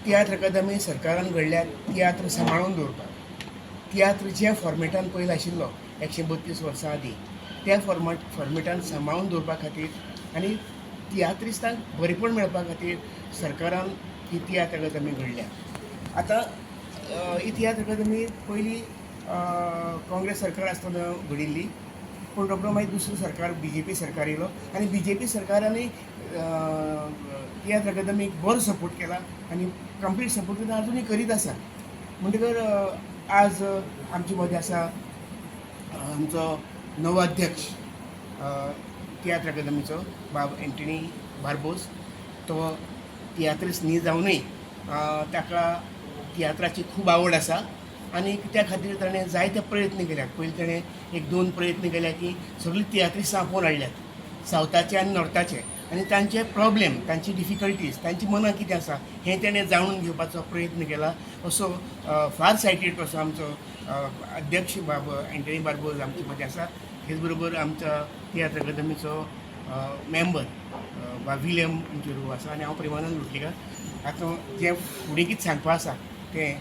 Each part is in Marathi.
तियात्र अकादमी सरकारान घडल्या तियात्र सांबाळून दवरपाक तियात्र जे फॉर्मेटान पयलो आशिल्लो 132 वर्सां आदीं त्या फॉर्मेटान सांबाळून दवरपा खातीर आनी तियात्रिस्तांक बरेपण मेळपा खातीर सरकारान ही तियात्र अकादमी घडल्या. आतां ही तियात्र अकादमी पयलीं काँग्रेस सरकार आसतना घडिल्ली, पूण रोखडो मागीर दुसरो सरकार BJP सरकार येयलो आनी BJP सरकारानूय तियात्र अकादमीक बरो सपोर्ट केला आनी कंप्लीट सपोर्ट अजुनूय करीत आसा. म्हणटकर आज आमचे मदें आसा आमचो नवो अध्यक्ष तियात्र अकादमीचो बाब एंटनी बार्बोस. तो तियात्रिस्ट न्ही जावनूय ताका तियात्राची खूब आवड आसा आनी त्या खातीर ताणें जायते प्रयत्न केल्यात. पयलीं ताणें 1-2 प्रयत्न केल्या की सगळीं तियात्रिस्टां आपोवन हाडल्यात सावथाचे आनी नॉर्थाचे आनी तांचे प्रॉब्लेम, तांची डिफिकल्टीज, तांची मनां कितें आसा हें ताणें जाणून घेवपाचो प्रयत्न केला. असो फार सायटेड असो आमचो अध्यक्ष बाब एंटनी बार्बोस आमचे मदें आसा. हेच बरोबर आमच्या तियात्र अकादमीचो मेंबर बा विलियम इंचुरू आसा आनी हांव प्रेमानंद लोटलीकर. आतां जें फुडें कितें सांगपा आसा तें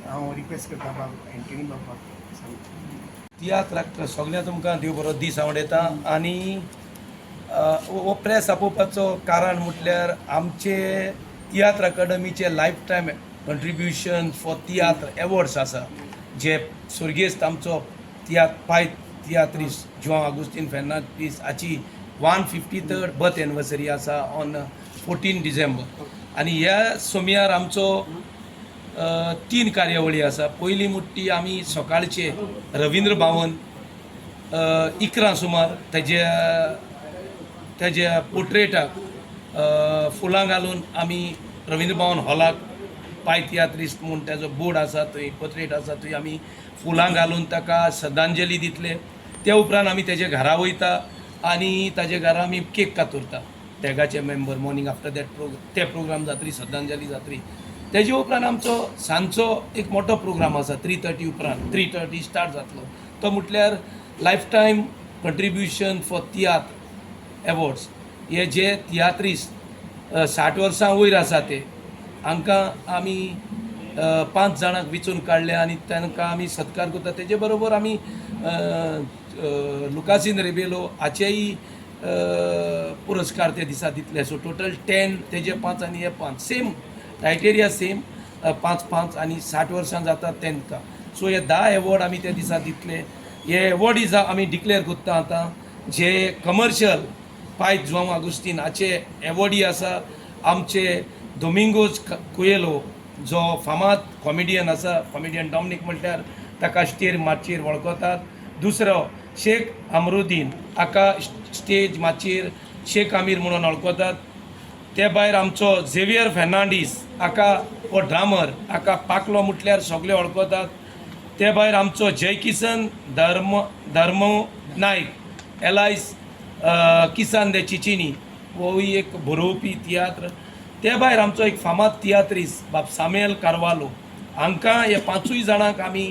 हांव रिक्वेस्ट करता बाब एंटनी बाबाक सांगता. तियात्राक सगळ्यां तुमकां देव बरो दीस आवडटा आनी हो प्रेस आपोवपाचो कारण म्हटल्यार आमचे तियात्र अकादमीचे life time contribution for tiatr awards आसा जे सुर्गेस्त आमचो तियात्रिस्ट जुआंव आगुस्तीन फेर्नांडीस हाची 153rd बर्थ एनिवर्सरी आसा ऑन 14 डिसेंबर. आनी ह्या सोमयार आमचो 3 कार्यावळी आसा. पयली मुट्टी आमी सकाळचे रवींद्र भवन 11 सुमार तेज्या पोर्ट्रेटाक फुलां घालून आमी रवींद्र भवन हॉलाक पाय तियात्रिस्ट म्हूण तेजो बोर्ड आसा, थंय पोर्ट्रेट आसा, थंय आमी फुलां घालून ताका श्रद्धांजली दितले. त्या उपरांत आमी तेज्या घरा वयता आनी ताज्या घरा आमी केक कातुरता तेगाचे मेंबर. मॉर्निंग आफ्टर दॅट ते प्रोग्राम जातरी, श्रद्धांजली जातरी. तेजे उपरांत आमचो सांजचो एक मोठो प्रोग्राम आसा 3:30 उपरांत. 3:30 स्टार्ट जातलो. तो म्हटल्यार life time contribution for tiatr awards. हे जे तियात्रिस्ट 60 वर्सां वयर आसा ते हांकां आमी 5 जाणांक वेंचून काडले आनी तांकां आमी सत्कार करता. तेजे बरोबर आमी लुकासीन रेबेलो हाचेय पुरस्कार ते दिसा दितले. सो टोटल 10, तेजे 5 आनी हे 5 सेम क्रायटेरिया सेम 5-5 आनी 60 वर्सां जाता तांकां. सो हे 10 एवॉर्ड आमी त्या दिसा दितले. हे एवॉर्डीज आमी डिक्लेअर करता आतां. जे कमर्शियल पायत जुआंव आगुस्तीन हाचे एवॉर्डी आसा आमचे दोमिंगोज कुएलो जो फामाद कॉमेडियन आसा. कॉमेडियन डॉमिनिक म्हटल्यार ताका स्टेज माचयेर वळखतात. दुसरो शेख अमरुद्दीन हाका स्टेज माचयेर शेख आमीर म्हणून वळखतात. ते भायर आमचो झेवियर फेर्नांडीस हाका हो ड्रामर हाका पाकलो म्हटल्यार सगळे वळखतात. ते भायर आमचो जय किसन धर्म नायक एलायस किसान दे चिचिनी होय एक बरोवपी तियात्र. ते भायर आमचो एक फामाद तियात्रिस्ट बाब सामुएल कार्वालो. हांकां हे 5 जाणांक आमी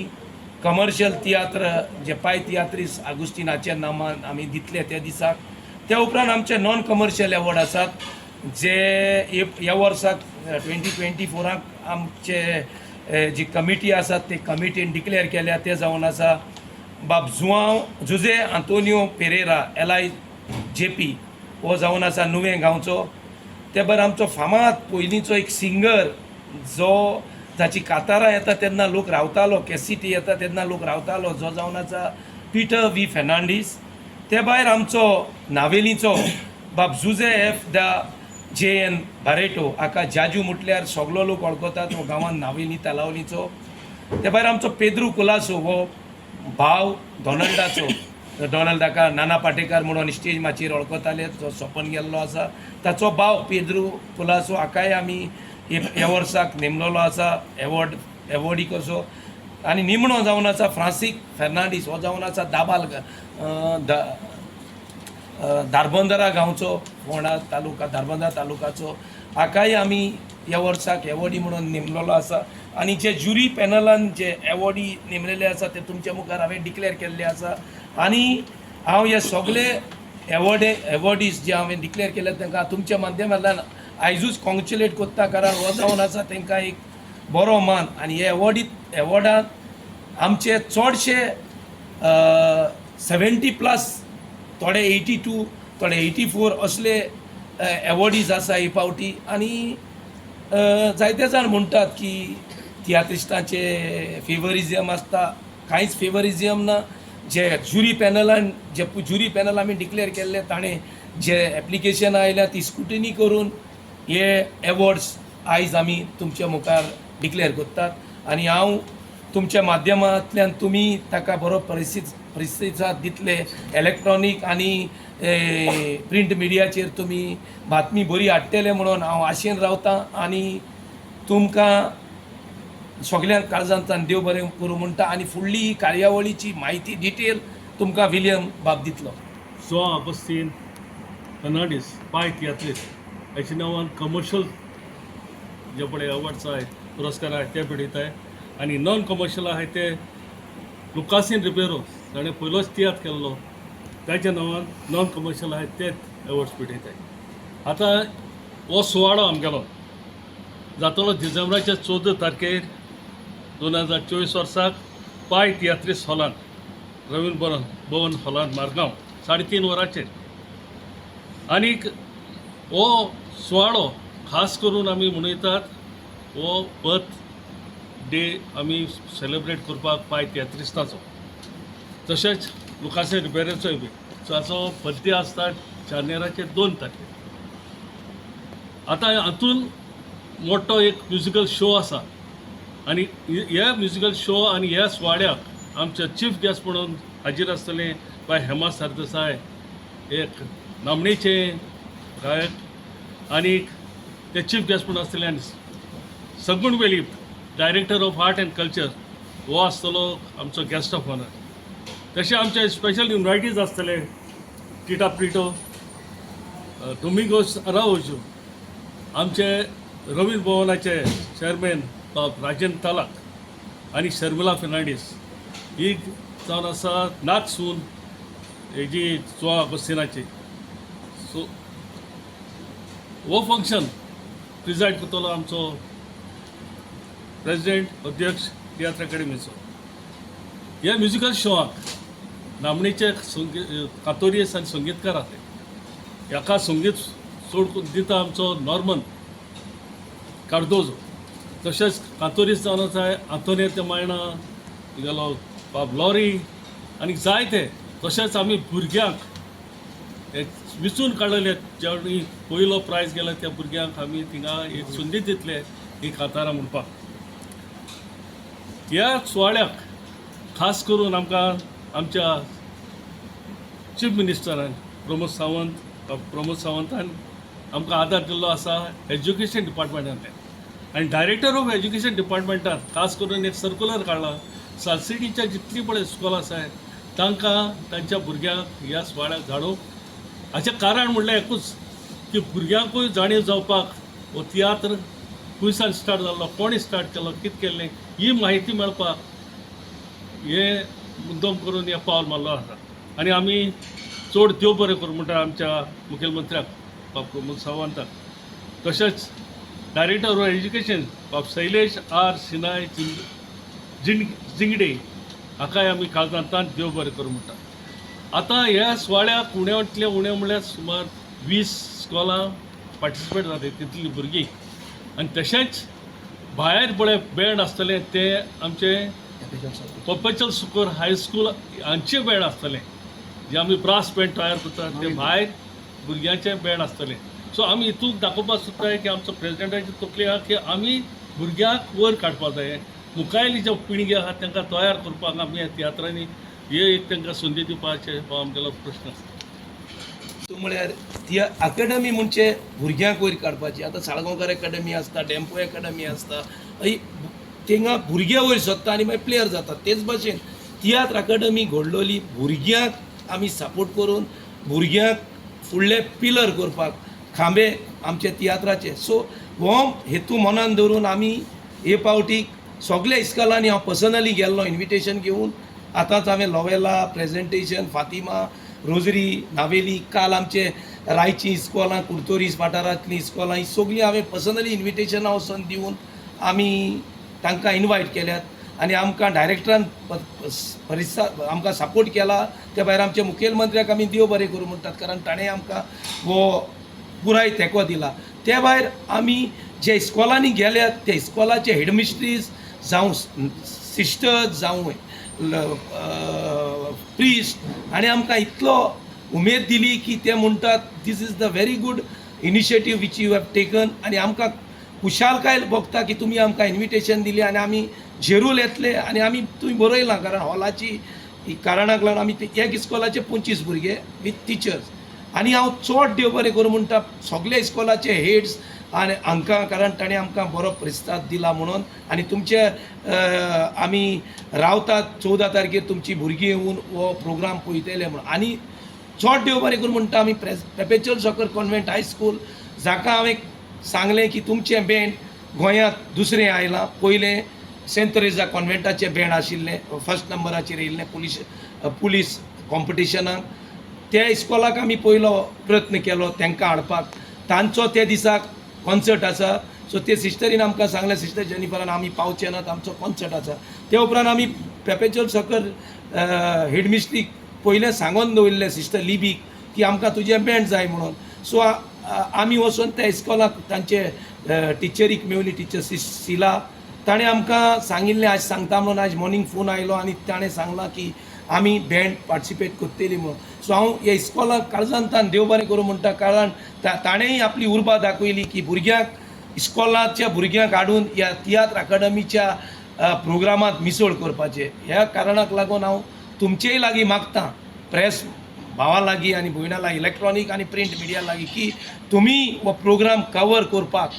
कमर्शियल तियात्र जे पाय तियात्रिस्ट आगुस्तीनाच्या नामान आमी दितले त्या दिसाक. त्या उपरांत आमचे नॉन कमर्शियल एवॉर्ड आसात जे ह्या वर्साक 2024 आमचे जी कमिटी आसात ते कमिटीन डिक्लेअर केल्या. ते जावन आसा बाब जुझे आंतोनियो पेरेरा एलाय JP हो जावन आसा नुवें गांवचो. ते भायर आमचो फामाद पयलींचो एक सिंगर जो जाची कातारां येता तेन्ना लोक रावतालो, कॅसिटी येता तेन्ना लोक रावतालो, जो जावन आसा पीटर V फेर्नांडीस. ते भायर आमचो नावेलीचो बाब जुझे F द JN बारेटो हाका जाजू म्हटल्यार सगलो लोक वळखतात. हो गांवांत नावेली तालावलीचो. ते भायर आमचो पेद्रू कुलासो हो भाव डॉनल्डाचो. डॉनल्ड हाका नाना पाटेकार म्हणून स्टेज माचयेर वळखताले, जो सोंपोन गेल्लो आसा. ताचो भाव पेद्रू कुलासो हाकाय आमी ह्या वर्साक नेमलेलो आसा एवॉर्डीक असो. आनी निमणो जावन आसा फ्रांसीक फेर्नांडीस. हो जावन आसा धारबंदरा गांवचो, फोंडा तालुका धारबंदरा तालुकाचो. हाकाय आमी ह्या वर्साक एवॉर्डी म्हणून नेमलेलो आसा. आनी जे ज्युरी पॅनलान जे एवॉर्डी नेमलेले आसा ते तुमच्या मुखार हांवें डिक्लेअर केल्ले आसा. आनी हांव हे सगळे एवॉर्डीज जे हांवें डिक्लेअर केले तांकां तुमच्या माध्यमांतल्यान आयजूच कॉंग्रेच्युलेट करता, कारण हो जावन आसा तांकां एक बरो मान. आनी हे एवॉर्डांत आमचे चडशे 70+, थोडे 82, थोडे 84 असले एवॉर्डीज आसा हे फावटी. आनी जायते जाण म्हणटात की तियात्रिस्टांचे फेवरिझम आसता. कांयच फेवरिझम ना. जे ज्युरी पॅनल आमी डिक्लेअर केल्ले ताणें जे एप्लिकेशन आयल्या ती स्क्रुटिनी करून हे एवॉर्ड्स आयज आमी तुमच्या मुखार डिक्लेअर करतात. आनी हांव तुमच्या माध्यमांतल्यान तुमी ताका बरो प्रतिसाद दितले. इलेक्ट्रॉनीक आनी प्रिंट मिडियाचेर तुमी बातमी बरी हाडटले म्हणून हांव आशेन रावतां. आनी तुमकां सगळ्यांक काळजांतल्यान देव बरें करूं म्हणटा. आनी फुडली ही कार्यावळीची म्हायती डिटेल तुमकां विलियम बाब दितलो. जो अगस्तीन फर्नांडीस पाय तियात्रीस्ट हाच्या नांवान कमर्शियल जे पळय अवॉर्ड्स आहे पुरस्कार आहे ते भेटयताय. आनी नॉन कमर्शियल आहे ते लुकासीन रिबेरो ताणें पयलोच तियात्र केल्लो त्याच्या नांवान नॉन कमर्शियल आहे ते अवॉर्ड्स भेटयताय. आतां हो सुवाळो आमगेलो जातलो डिसेंबराच्या 14 तारखेर 2024 वर्साक पाय तियात्रीस्ट हॉलांत रवींद्र भवन हॉलांत मारगांव 3:30 वरांचेर. आनीक हो सुवाळो खास करून आमी मनयतात. हो बर्थ डे आमी सेलेब्रेट करपाक पाय तियात्रिस्टाचो, तशेंच लुकासे रिबेरोचोय बी जाचो बर्थडे आसता जानेराचे 2 तारखेर. आतां हातून मोठो एक म्युजिकल शो आसा. आनी ह्या म्युजिकल शो आनी ह्या सुवाळ्याक आमचे चीफ गेस्ट म्हणून हाजीर आसतले बाय हेमा सरदेसाय, एक नामनेचे गायक. आनीक ते चीफ गेस्ट म्हणून आसतले आनी Sagun Velip director of art end culture हो आसतलो आमचो गेस्ट ऑफ ऑनर. तशें आमचे स्पेशल इन्वायटीज आसतले टिटा प्रिटो, डोमिंगोस अराउजो, आमचे रवींद्र भवनाचे चेअरमॅन राजेंद्र तालाक आनी शर्मिला फर्नांडीस ही जावन आसा नागसून हेजी 14 ऑगस्टिनाची. सो हो फंक्शन प्रिजायड करतलो आमचो प्रेसिडेंट अध्यक्ष तियात्र अकॅडमीचो. ह्या म्युजिकल शोआक नामनेचे कातोरियस आनी संगीतकार आसले. हाका संगीत सोड दिता आमचो नॉर्मन कार्दोजो. तशेंच कातोरीस जावन आसा आंतोनियो ते मायना गेलो बाब लॉरी आनी जायते. तशेंच आमी भुरग्यांक एक विचून काडलेले जेवणी पयलो प्रायज गेलो त्या भुरग्यांक आमी थिंगा एक संदी दितले ही कातारां म्हणपाक. ह्या सुवाळ्याक खास करून आमकां आमच्या चीफ मिनिस्टरान प्रमोद सावंतान आमकां आदार दिल्लो आसा एज्युकेशन डिपार्टमेंटांतल्यान. आनी डायरेक्टर ऑफ एज्युकेशन डिपार्टमेंटान खास करून एक सर्क्युलर काडला. सबसिडीच्या जितली पळय स्कूल आसाय तांकां तांच्या भुरग्यांक ह्या सुवाळ्याक धाडूंक. हाचें कारण म्हणल्यार एकूच की भुरग्यांकूय जाणीव जावपाक हो तियात्र खंयसान स्टार्ट जाल्लो, कोणी स्टार्ट केलो, कितें केल्लें ही म्हायती मेळपाक हे मुद्दम करून हे पावल मारलो आसा. आनी आमी चड देव बरें करूं म्हणटा आमच्या मुखेलमंत्र्याक बाब प्रमोद सावंताक. तशेंच डायरेक्टर ऑफ एज्युकेशन बाब शैलेश आर सिनाय जिंगडे हाकाय आमी काळजांतल्यान देव बरें करूं म्हणटा. आतां ह्या सुवाळ्याक उण्यांतले उणें म्हणल्यार सुमार 20 स्कॉलां पार्टिसिपेट जाले, तितली भुरगीं. आनी तशेंच भायर पळय बँड आसतले ते आमचे परपेच्युअल स्कूल हायस्कूल हांचे बँड आसतले जे आमी ब्रास बँड तयार करतात ते भायर भुरग्यांचे बँड आसतले. सो आमी हितूंक दाखोवपाक सोदताय की आमचो प्रेसिडेंटाची तकली आहा की आमी भुरग्यांक वयर काडपाक जाय. मुखायली ज्यो पिळगी आहा तांकां तयार करपाक आमी ह्या तियात्रांनी हे एक तांकां संदी दिवपाचे हो आमगेलो प्रश्न आसा. म्हळ्यार ती अकॅडमी म्हणजे भुरग्यांक वयर काडपाची. आतां साळगांवकर अकॅडमी आसता, डॅम्पो अकॅडमी आसता, थिंगा भुरगे वयर सरता आनी मागीर प्लेयर जातात. तेच भाशेन तियात्र अकॅडमी घडलोली भुरग्यांक आमी सपोर्ट करून भुरग्यांक फुडले पिलर करपाक खांबे आमचे तियात्राचे. सो हो हेतू मनान दवरून आमी हे पावटी सगळ्या इस्कॉलांनी हांव पर्सनली गेल्लो इन्विटेशन घेवन. आतांच हांवें लोवेला प्रेजेंटेशन, फातिमा, रोजरी, नावेली, काल आमचे रायची इस्कॉलां कुर्तोरीस वाठारांतलीं इस्कॉलां ही सगळीं हांवें पर्सनली इन्विटेशनां वचून दिवन आमी तांकां इनवायट केल्यात आनी आमकां डायरेक्टरान आमकां सपोर्ट केला. त्या भायर आमच्या मुखेलमंत्र्याक आमी देव बरें करूं म्हणटात, कारण ताणें आमकां हो पुराय तेंको दिला. त्या भायर आमी जे इस्कॉलांनी गेल्यात त्या इस्कॉलाचे हेडमिस्ट्रीज जावं सिस्टर्स जावं प्रिस्ट आनी आमकां इतलो उमेद दिली की ते म्हणटात this is the very good initiative which you have taken. आनी आमकां खुशालकाय भोगता की तुमी आमकां इन्विटेशन दिली आनी आमी झेरूल येतले. आनी आमी तुमी बरयलां, कारण हॉलाची कारणाक लागून आमी एक इस्कॉलाचे 25 भुरगे विथ टिचर्स. आनी हांव चड देव बरें करूं म्हणटा सगळे इस्कॉलाचे हेड्स आनी हांकां, कारण ताणें आमकां बरो प्रतिसाद दिला म्हणून. आनी तुमचे आमी रावतात 14 तारखेर तुमची भुरगीं येवन हो प्रोग्राम पळयतले म्हणून. आनी चड देव बरें करूं म्हणटा आमी पेपेच्युअल सॉकर कॉन्व्हेंट हायस्कूल, जाका हांवें सांगलें की तुमचें बँड गोंयांत दुसरें आयलां. पयलें सेंट तेरेजा कॉन्व्हेंटाचें बँड आशिल्लें, फर्स्ट नंबराचेर येयल्लें पुलीस कॉम्पिटिशनाक. त्या इस्कॉलाक आमी पयलो प्रयत्न केलो तांकां हाडपाक. तांचो त्या दिसाक कॉन्सर्ट आसा, सो ते सिस्टरीन आमकां सांगलें, सिस्टर जेनिफरान आमी पावचे नात, आमचो कॉन्सर्ट आसा. ते उपरांत आमी पेपेच्युअल सॉकर हेडमिस्ट्रीक पयलें सांगून दवरलें सिस्टर लिबीक की आमकां तुजें बँड जाय म्हणून. सो आमी वचून त्या इस्कॉलाक तांचे टिचरीक मेवली, टिचर सिला. ताणें आमकां सांगिल्लें आज सांगता म्हणून. आज मॉर्निंग फोन आयलो आनी ताणें सांगलां की आमी बँड पार्टिसिपेट करतली म्हणून. सो हांव ह्या इस्कॉलाक काळजांतान देव बरें करूं म्हणटा, कारण ताणेंय आपली उर्बा दाखयली की भुरग्यांक इस्कॉलाच्या भुरग्यांक हाडून ह्या तियात्र अकादमीच्या प्रोग्रामांत मिसळ करपाचें. ह्या कारणाक लागून हांव तुमचेय लागीं मागतां, प्रेस भावा लागीं आनी भयणा लागीं, इलेक्ट्रॉनीक आनी प्रिंट मिडिया लागीं, की तुमी हो प्रोग्राम कवर करपाक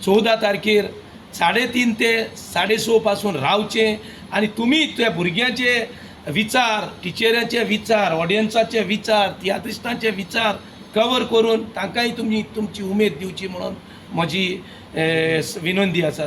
14 तारखेर 3:30 ते 6:30 पासून रावचें. आनी तुमी त्या भुरग्यांचे विचार, टिचरांचे विचार, ऑडियन्साचे विचार, तियात्रिस्टांचे विचार कवर करून तांकांय तुमी तुमची उमेद दिवची म्हणून म्हजी विनंती आसा.